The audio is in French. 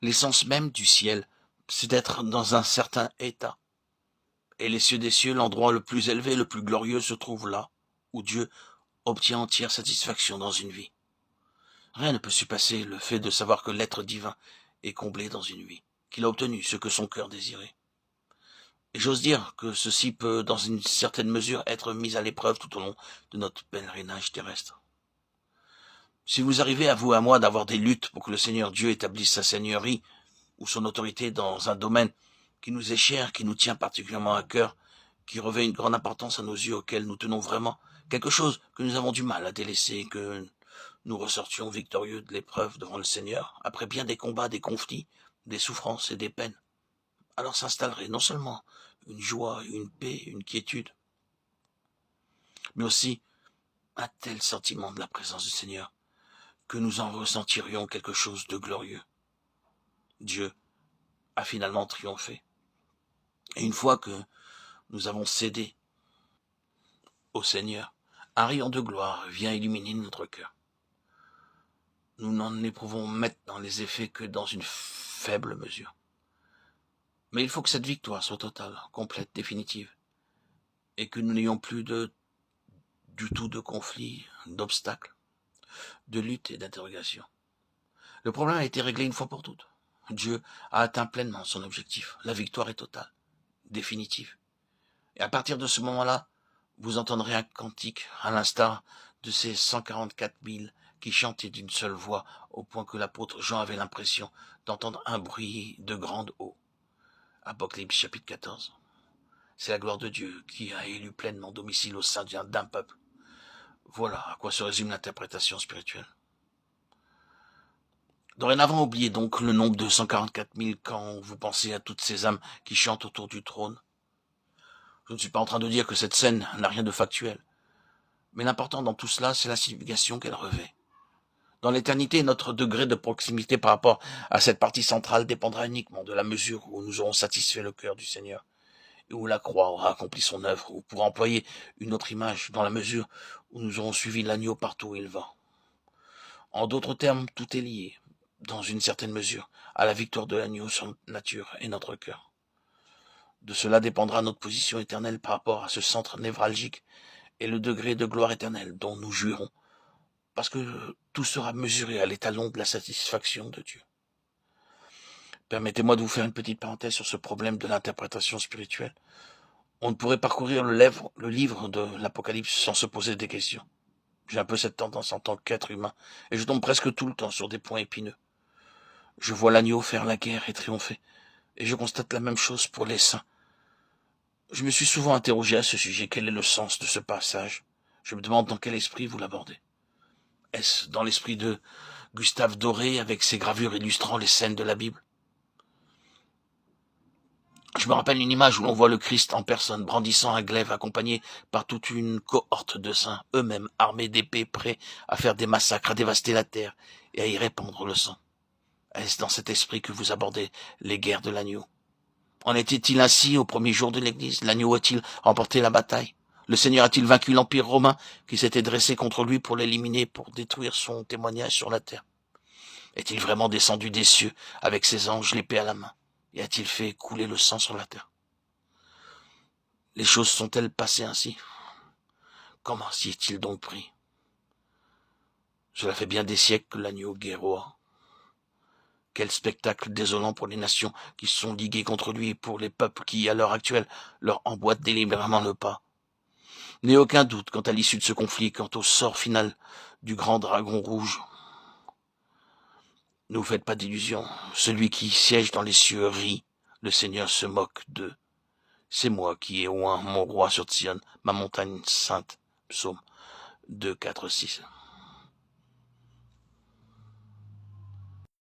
L'essence même du ciel, c'est d'être dans un certain état. Et les cieux des cieux, l'endroit le plus élevé, le plus glorieux, se trouve là, où Dieu obtient entière satisfaction dans une vie. Rien ne peut surpasser le fait de savoir que l'être divin est comblé dans une vie, qu'il a obtenu ce que son cœur désirait. Et j'ose dire que ceci peut, dans une certaine mesure, être mis à l'épreuve tout au long de notre pèlerinage terrestre. Si vous arrivez à vous et à moi d'avoir des luttes pour que le Seigneur Dieu établisse sa seigneurie ou son autorité dans un domaine qui nous est cher, qui nous tient particulièrement à cœur, qui revêt une grande importance à nos yeux, auquel nous tenons vraiment, quelque chose que nous avons du mal à délaisser, que nous ressortions victorieux de l'épreuve devant le Seigneur, après bien des combats, des conflits, des souffrances et des peines, alors s'installerait non seulement une joie, une paix, une quiétude, mais aussi un tel sentiment de la présence du Seigneur que nous en ressentirions quelque chose de glorieux. Dieu a finalement triomphé. Et une fois que nous avons cédé au Seigneur, un rayon de gloire vient illuminer notre cœur. Nous n'en éprouvons maintenant les effets que dans une faible mesure. Mais il faut que cette victoire soit totale, complète, définitive, et que nous n'ayons plus du tout de conflits, d'obstacles, de luttes et d'interrogations. Le problème a été réglé une fois pour toutes. Dieu a atteint pleinement son objectif. La victoire est totale, définitive. Et à partir de ce moment-là, vous entendrez un cantique, à l'instar de ces 144 000 qui chantaient d'une seule voix, au point que l'apôtre Jean avait l'impression d'entendre un bruit de grande eau. Apocalypse chapitre 14. C'est la gloire de Dieu qui a élu pleinement domicile au sein d'un peuple. Voilà à quoi se résume l'interprétation spirituelle. Dorénavant, oubliez donc le nombre de 144 000 quand vous pensez à toutes ces âmes qui chantent autour du trône. Je ne suis pas en train de dire que cette scène n'a rien de factuel. Mais l'important dans tout cela, c'est la signification qu'elle revêt. Dans l'éternité, notre degré de proximité par rapport à cette partie centrale dépendra uniquement de la mesure où nous aurons satisfait le cœur du Seigneur, et où la croix aura accompli son œuvre, ou pour employer une autre image, dans la mesure où nous aurons suivi l'agneau partout où il va. En d'autres termes, tout est lié, dans une certaine mesure, à la victoire de l'agneau sur notre nature et notre cœur. De cela dépendra notre position éternelle par rapport à ce centre névralgique et le degré de gloire éternelle dont nous jouirons, parce que tout sera mesuré à l'étalon de la satisfaction de Dieu. Permettez-moi de vous faire une petite parenthèse sur ce problème de l'interprétation spirituelle. On ne pourrait parcourir le livre de l'Apocalypse sans se poser des questions. J'ai un peu cette tendance en tant qu'être humain, et je tombe presque tout le temps sur des points épineux. Je vois l'agneau faire la guerre et triompher, et je constate la même chose pour les saints. Je me suis souvent interrogé à ce sujet. Quel est le sens de ce passage? Je me demande dans quel esprit vous l'abordez. Est-ce dans l'esprit de Gustave Doré avec ses gravures illustrant les scènes de la Bible? Je me rappelle une image où l'on voit le Christ en personne brandissant un glaive accompagné par toute une cohorte de saints, eux-mêmes armés d'épées, prêts à faire des massacres, à dévaster la terre et à y répandre le sang. Est-ce dans cet esprit que vous abordez les guerres de l'agneau? En était-il ainsi au premier jour de l'Église? L'agneau a-t-il remporté la bataille? Le Seigneur a-t-il vaincu l'Empire romain qui s'était dressé contre lui pour l'éliminer, pour détruire son témoignage sur la terre? Est-il vraiment descendu des cieux avec ses anges, l'épée à la main? Et a-t-il fait couler le sang sur la terre? Les choses sont-elles passées ainsi? Comment s'y est-il donc pris? Cela fait bien des siècles que l'agneau guerroie. Quel spectacle désolant pour les nations qui se sont liguées contre lui et pour les peuples qui, à l'heure actuelle, leur emboîtent délibérément le pas. N'ayez aucun doute quant à l'issue de ce conflit, quant au sort final du grand dragon rouge. Ne vous faites pas d'illusions. Celui qui siège dans les cieux rit. Le Seigneur se moque d'eux. C'est moi qui ai oint mon roi sur Sion, ma montagne sainte. Psaume 2, 4, 6.